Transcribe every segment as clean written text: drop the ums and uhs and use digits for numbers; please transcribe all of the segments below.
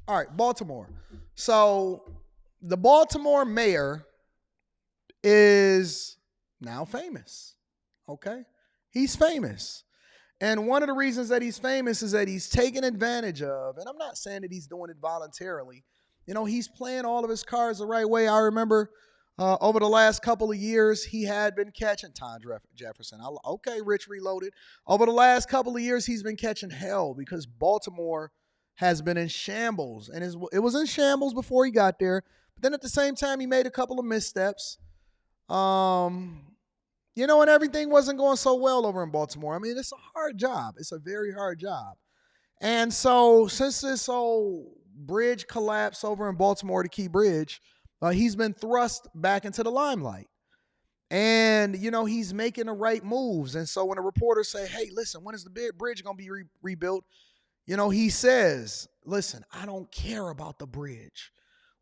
All right, Baltimore. So the Baltimore mayor is now famous. Okay? He's famous. And one of the reasons that he's famous is that he's taken advantage of, and I'm not saying that he's doing it voluntarily. He's playing all of his cards the right way. I remember over the last couple of years, he had been catching Tom Jefferson. Okay, Rich Reloaded. Over the last couple of years, he's been catching hell because Baltimore has been in shambles. And it was in shambles before he got there. But then at the same time, he made a couple of missteps. And everything wasn't going so well over in Baltimore. I mean, it's a hard job. It's a very hard job. And so since this whole bridge collapse over in Baltimore, the Key Bridge, he's been thrust back into the limelight. And, he's making the right moves. And so when the reporters say, hey, listen, when is the bridge going to be rebuilt? He says, listen, I don't care about the bridge.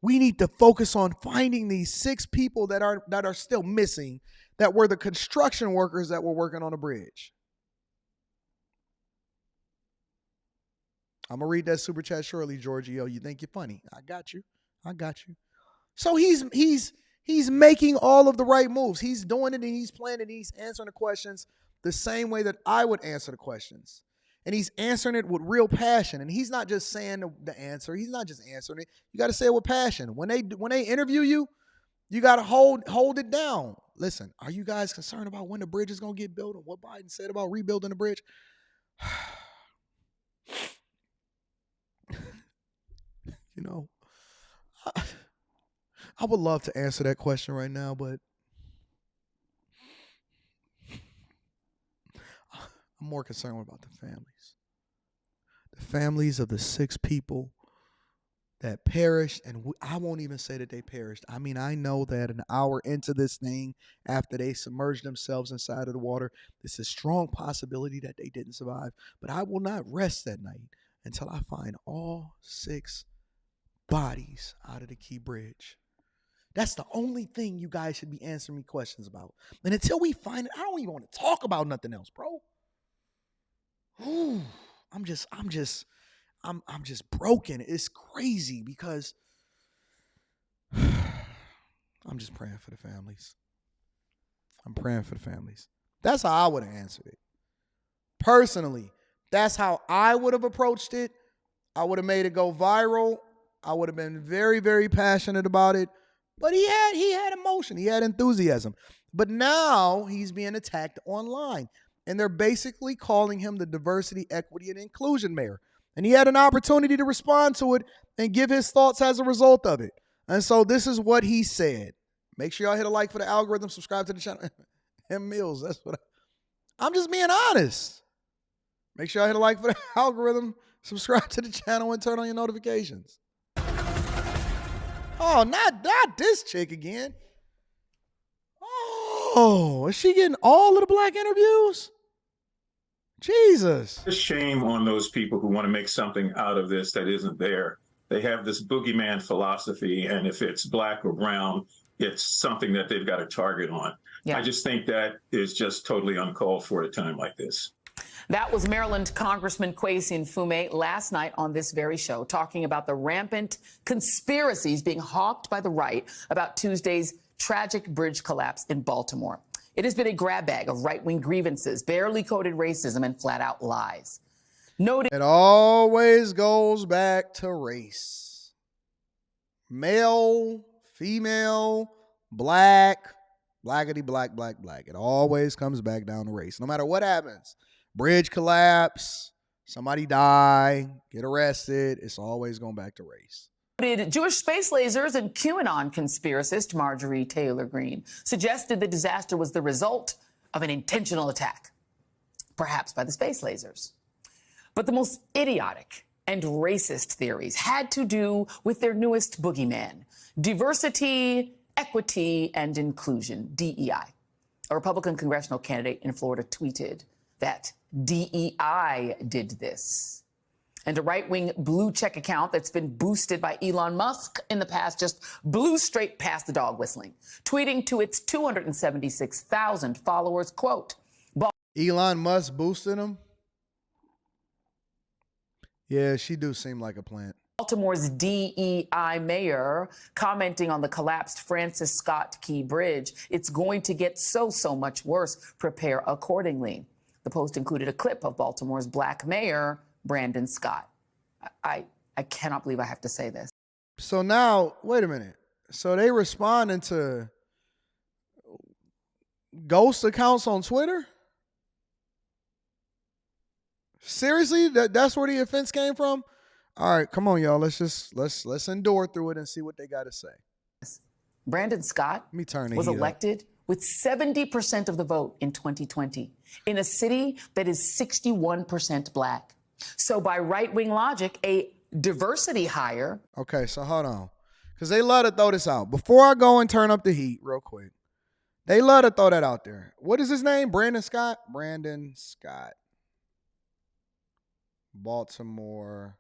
We need to focus on finding these 6 people that are still missing, that were the construction workers that were working on the bridge. I'm going to read that super chat shortly, Giorgio. You think you're funny. I got you. So he's making all of the right moves. He's doing it and he's playing it and he's answering the questions the same way that I would answer the questions. And he's answering it with real passion. And he's not just saying the answer. He's not just answering it. You got to say it with passion. When they interview you, you got to hold it down. Listen, are you guys concerned about when the bridge is going to get built and what Biden said about rebuilding the bridge? I would love to answer that question right now, but I'm more concerned about the families. The families of the 6 people that perished, and I won't even say that they perished. I mean, I know that an hour into this thing, after they submerged themselves inside of the water, there's a strong possibility that they didn't survive. But I will not rest that night until I find all 6 bodies out of the Key Bridge. That's the only thing you guys should be answering me questions about. And until we find it, I don't even want to talk about nothing else, bro. Ooh, I'm just broken. It's crazy because I'm just praying for the families. I'm praying for the families. That's how I would have answered it. Personally, that's how I would have approached it. I would have made it go viral. I would have been very, very passionate about it. But he had emotion. He had enthusiasm. But now he's being attacked online. And they're basically calling him the diversity, equity, and inclusion mayor. And he had an opportunity to respond to it and give his thoughts as a result of it. And so this is what he said. Make sure y'all hit a like for the algorithm, subscribe to the channel. M. Mills, that's what I'm just being honest. Make sure y'all hit a like for the algorithm, subscribe to the channel, and turn on your notifications. Oh, not this chick again. Oh, is she getting all of the black interviews? Jesus. Shame on those people who want to make something out of this that isn't there. They have this boogeyman philosophy, and if it's black or brown, it's something that they've got a target on. Yeah. I just think that is just totally uncalled for at a time like this. That was Maryland Congressman Kwesi Mfume last night on this very show, talking about the rampant conspiracies being hawked by the right about Tuesday's tragic bridge collapse in Baltimore. It has been a grab bag of right-wing grievances, barely coded racism, and flat-out lies. It always goes back to race. Male, female, black, blackity, black, black, black. It always comes back down to race, no matter what happens. Bridge collapse, somebody die, get arrested. It's always going back to race. Jewish space lasers and QAnon conspiracist Marjorie Taylor Greene suggested the disaster was the result of an intentional attack, perhaps by the space lasers. But the most idiotic and racist theories had to do with their newest boogeyman, diversity, equity, and inclusion, DEI. A Republican congressional candidate in Florida tweeted that DEI did this. And a right-wing blue check account that's been boosted by Elon Musk in the past just blew straight past the dog whistling, tweeting to its 276,000 followers, quote, Elon Musk boosted him? Yeah, she do seem like a plant. Baltimore's DEI mayor commenting on the collapsed Francis Scott Key Bridge. It's going to get so much worse. Prepare accordingly. The post included a clip of Baltimore's black mayor, Brandon Scott. I cannot believe I have to say this. So now, wait a minute. So they responding to ghost accounts on Twitter? Seriously? That's where the offense came from? All right, come on, y'all. Let's endure through it and see what they got to say. Brandon Scott was elected with 70% of the vote in 2020 in a city that is 61% black. So by right-wing logic, a diversity hire. Okay, so hold on. Because they love to throw this out. Before I go and turn up the heat real quick, they love to throw that out there. What is his name? Brandon Scott? Brandon Scott. Baltimore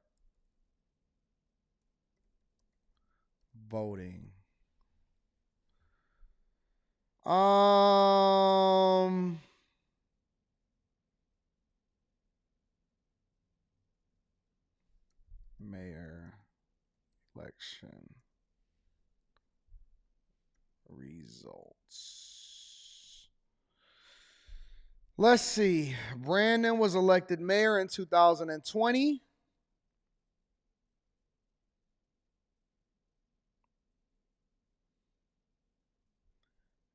voting. Mayor election results. Let's see. Brandon was elected mayor in 2020.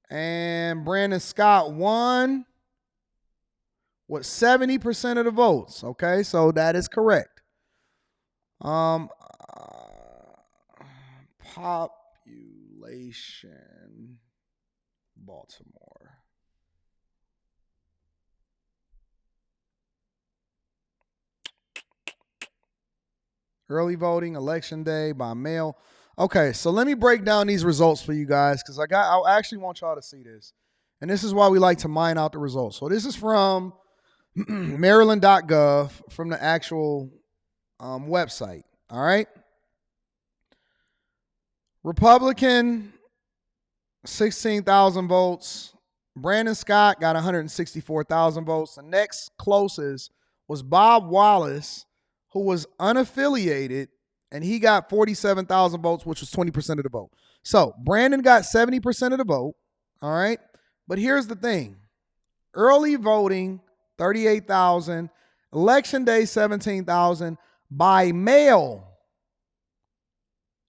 And Brandon Scott won with 70% of the votes. Okay, so that is correct. Population, Baltimore. Early voting, election day by mail. Okay, so let me break down these results for you guys because I actually want y'all to see this. And this is why we like to mine out the results. So this is from Maryland.gov from the actual website. All right. Republican, 16,000 votes. Brandon Scott got 164,000 votes. The next closest was Bob Wallace, who was unaffiliated, and he got 47,000 votes, which was 20% of the vote. So Brandon got 70% of the vote. All right. But here's the thing. Early voting, 38,000. Election day, 17,000. By mail,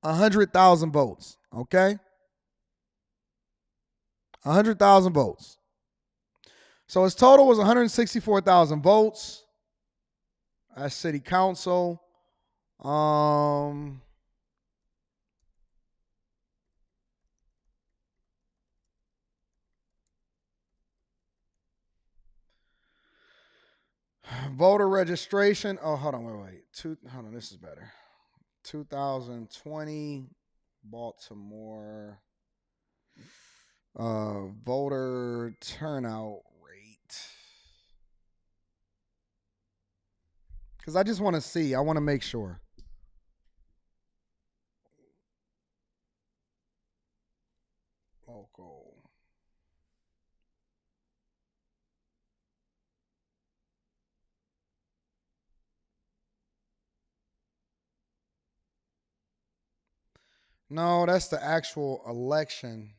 100,000 votes. Okay. 100,000 votes. So his total was 164,000 votes. That's city council. Voter registration. Oh, hold on, wait. Hold on, this is better. 2020 Baltimore voter turnout rate. Because I just want to see. I want to make sure. Local. No, that's the actual election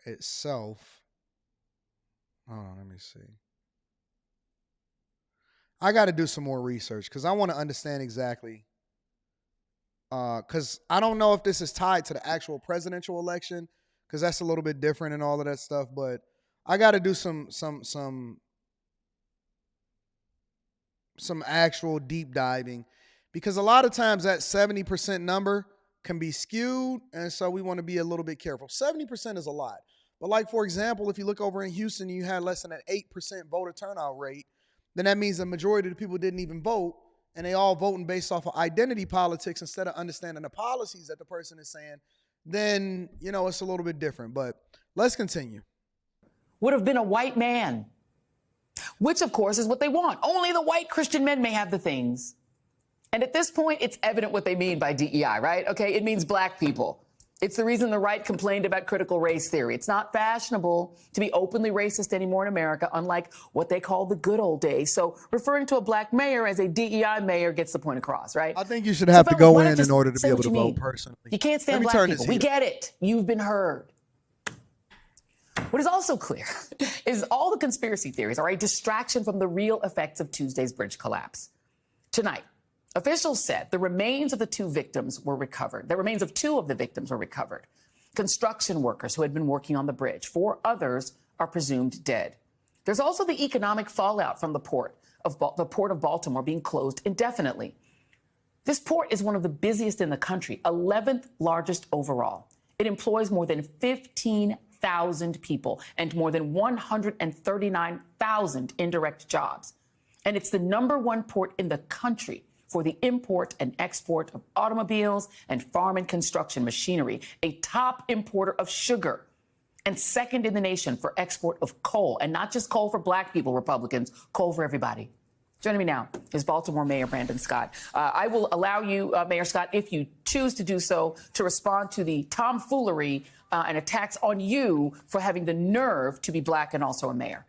itself. Hold on, let me see. I got to do some more research because I want to understand exactly. Because I don't know if this is tied to the actual presidential election because that's a little bit different and all of that stuff. But I got to do some actual deep diving because a lot of times that 70% number can be skewed, and so we want to be a little bit careful. 70% is a lot. But like, for example, if you look over in Houston, you had less than an 8% voter turnout rate, then that means the majority of the people didn't even vote, and they all voting based off of identity politics instead of understanding the policies that the person is saying, then, you know, it's a little bit different. But let's continue. Would have been a white man, which, of course, is what they want. Only the white Christian men may have the things. And at this point, it's evident what they mean by DEI, right? Okay, it means black people. It's the reason the right complained about critical race theory. It's not fashionable to be openly racist anymore in America, unlike what they call the good old days. So referring to a black mayor as a DEI mayor gets the point across, right? I think you should have to go in order to be able to vote mean. personally. You can't stand black people. We get it. You've been heard. What is also clear is all the conspiracy theories are a distraction from the real effects of Tuesday's bridge collapse. Tonight, officials said the remains of two of the victims were recovered. Construction workers who had been working on the bridge. 4 others are presumed dead. There's also the economic fallout from the port of Baltimore being closed indefinitely. This port is one of the busiest in the country, 11th largest overall. It employs more than 15,000 people and more than 139,000 indirect jobs. And it's the #1 port in the country for the import and export of automobiles and farm and construction machinery, a top importer of sugar, and second in the nation for export of coal, and not just coal for black people, Republicans, coal for everybody. Joining me now is Baltimore Mayor Brandon Scott. I will allow you, Mayor Scott, if you choose to do so, to respond to the tomfoolery and attacks on you for having the nerve to be black and also a mayor.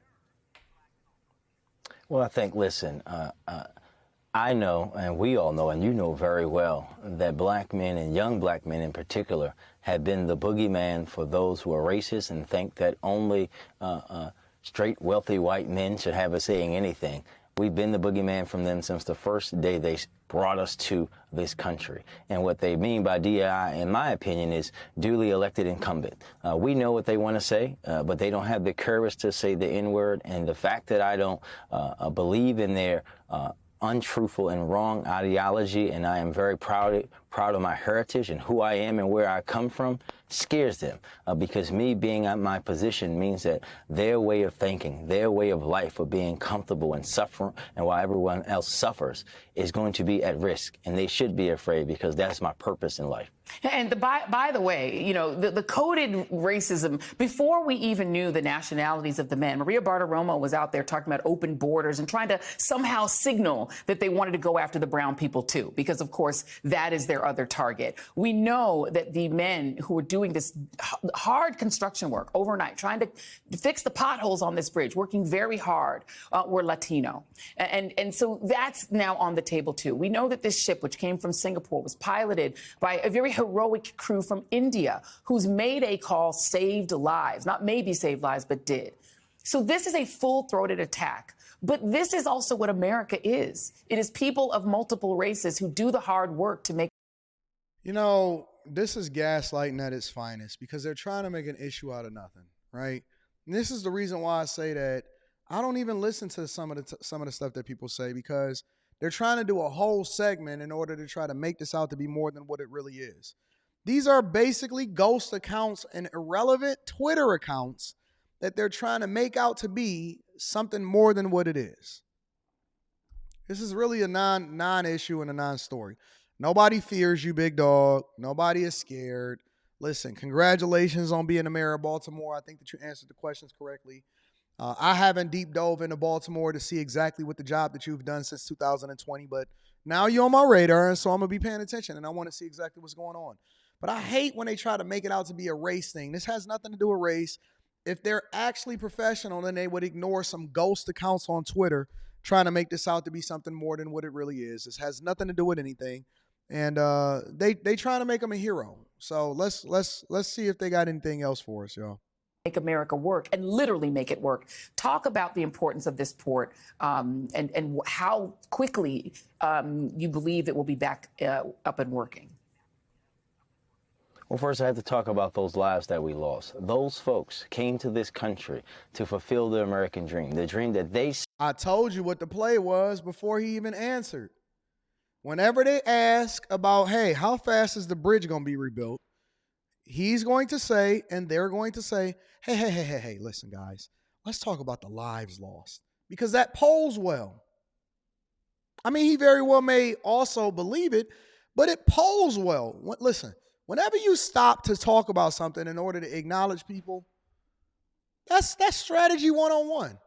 Well, I think, listen, I know, and we all know, and you know very well, that black men and young black men in particular have been the boogeyman for those who are racist and think that only straight, wealthy white men should have a say in anything. We've been the boogeyman from them since the first day they brought us to this country. And what they mean by DEI, in my opinion, is duly elected incumbent. We know what they want to say, but they don't have the courage to say the N-word. And the fact that I don't believe in their untruthful and wrong ideology, and I am very proud of my heritage and who I am and where I come from, scares them, because me being at my position means that their way of thinking, their way of life of being comfortable and suffering, and while everyone else suffers, is going to be at risk, and they should be afraid, because that's my purpose in life. And by the way, you know, the coded racism, before we even knew the nationalities of the men, Maria Bartiromo was out there talking about open borders and trying to somehow signal that they wanted to go after the brown people too, because of course that is their other target. We know that the men who were doing this hard construction work overnight, trying to fix the potholes on this bridge, working very hard, were Latino. And so that's now on the table too. We know that this ship, which came from Singapore, was piloted by a very heroic crew from India whose Mayday call saved lives, not maybe saved lives, but did. So this is a full-throated attack. But this is also what America is. It is people of multiple races who do the hard work to make. You know, this is gaslighting at its finest, because they're trying to make an issue out of nothing, right? And this is the reason why I say that I don't even listen to some of the stuff that people say, because they're trying to do a whole segment in order to try to make this out to be more than what it really is. These are basically ghost accounts and irrelevant Twitter accounts that they're trying to make out to be something more than what it is. This is really a non-issue and a non-story. Nobody fears you, big dog. Nobody is scared. Listen, congratulations on being the mayor of Baltimore. I think that you answered the questions correctly. I haven't deep dove into Baltimore to see exactly what the job that you've done since 2020, but now you're on my radar, and so I'm going to be paying attention, and I want to see exactly what's going on. But I hate when they try to make it out to be a race thing. This has nothing to do with race. If they're actually professional, then they would ignore some ghost accounts on Twitter trying to make this out to be something more than what it really is. This has nothing to do with anything. And they trying to make him a hero. So let's see if they got anything else for us, y'all. Make America work and literally make it work. Talk about the importance of this port and how quickly you believe it will be back up and working. Well, first I have to talk about those lives that we lost. Those folks came to this country to fulfill the American dream, the dream that they... I told you what the play was before he even answered. Whenever they ask about, hey, how fast is the bridge going to be rebuilt? He's going to say, and they're going to say, hey, listen, guys, let's talk about the lives lost, because that polls well. I mean, he very well may also believe it, but it polls well. Listen, whenever you stop to talk about something in order to acknowledge people, that's strategy 101.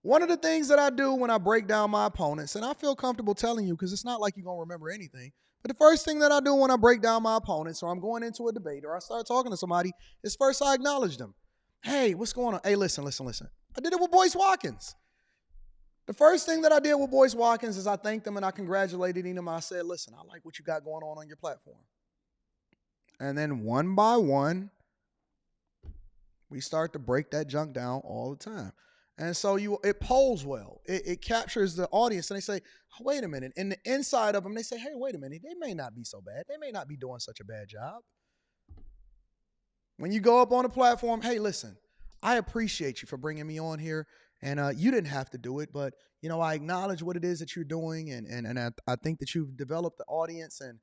One of the things that I do when I break down my opponents, and I feel comfortable telling you because it's not like you're going to remember anything, But the first thing that I do when I break down my opponents or I'm going into a debate or I start talking to somebody is first I acknowledge them. Hey, what's going on? Hey, listen. I did it with Boyce Watkins. The first thing that I did with Boyce Watkins is I thanked him and I congratulated him. I said, listen, I like what you got going on your platform. And then one by one, we start to break that junk down all the time. And so it polls well. It captures the audience and they say, oh, wait a minute. In the inside of them, they say, hey, wait a minute. They may not be so bad. They may not be doing such a bad job. When you go up on a platform, hey, listen, I appreciate you for bringing me on here. And you didn't have to do it, but, I acknowledge what it is that you're doing. And I think that you've developed the audience and,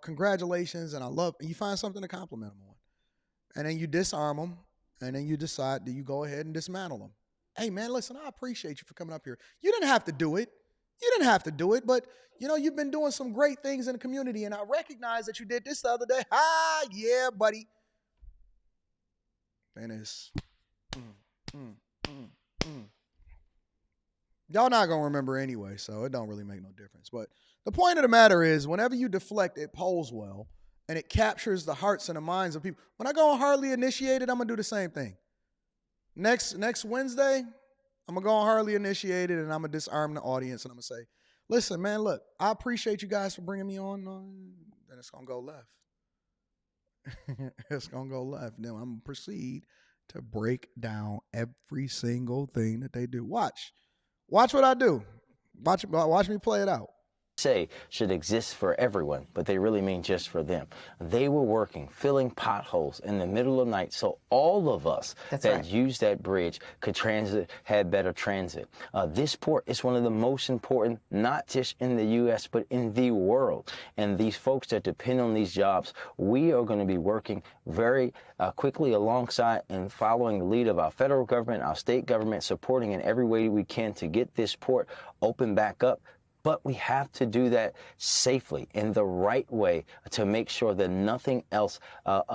congratulations. And you find something to compliment them on. And then you disarm them. And then you decide, do you go ahead and dismantle them? Hey, man, listen, I appreciate you for coming up here. You didn't have to do it. But, you've been doing some great things in the community. And I recognize that you did this the other day. Yeah, buddy. And it's, Y'all not going to remember anyway, so it don't really make no difference. But the point of the matter is, whenever you deflect, it polls well, and it captures the hearts and the minds of people. When I go on Hardly Initiated, I'm going to do the same thing. Next Wednesday, I'm going to go on Hardly Initiated, and I'm going to disarm the audience, and I'm going to say, listen, man, look, I appreciate you guys for bringing me on. Then it's going to go left. It's going to go left. Then I'm going to proceed to break down every single thing that they do. Watch what I do. Watch me play it out. Say should exist for everyone, but they really mean just for them. They were working, filling potholes in the middle of the night so all of us use that bridge could had better transit. This port is one of the most important, not just in the U.S., but in the world. And these folks that depend on these jobs, we are going to be working very quickly alongside and following the lead of our federal government, our state government, supporting in every way we can to get this port open back up. But we have to do that safely in the right way to make sure that nothing else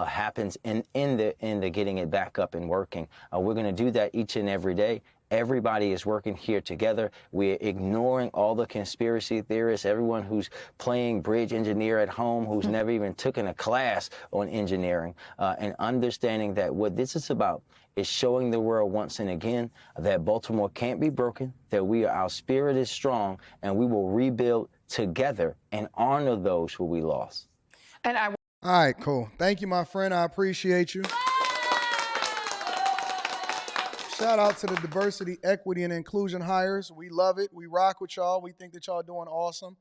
happens in the getting it back up and working. We're going to do that each and every day. Everybody is working here together. We're ignoring all the conspiracy theorists, everyone who's playing bridge engineer at home, who's never even taken a class on engineering, and understanding that what this is about is showing the world once and again that Baltimore can't be broken, that our spirit is strong, and we will rebuild together and honor those who we lost. All right, cool. Thank you, my friend. I appreciate you. Shout out to the diversity, equity, and inclusion hires. We love it. We rock with y'all. We think that y'all doing awesome.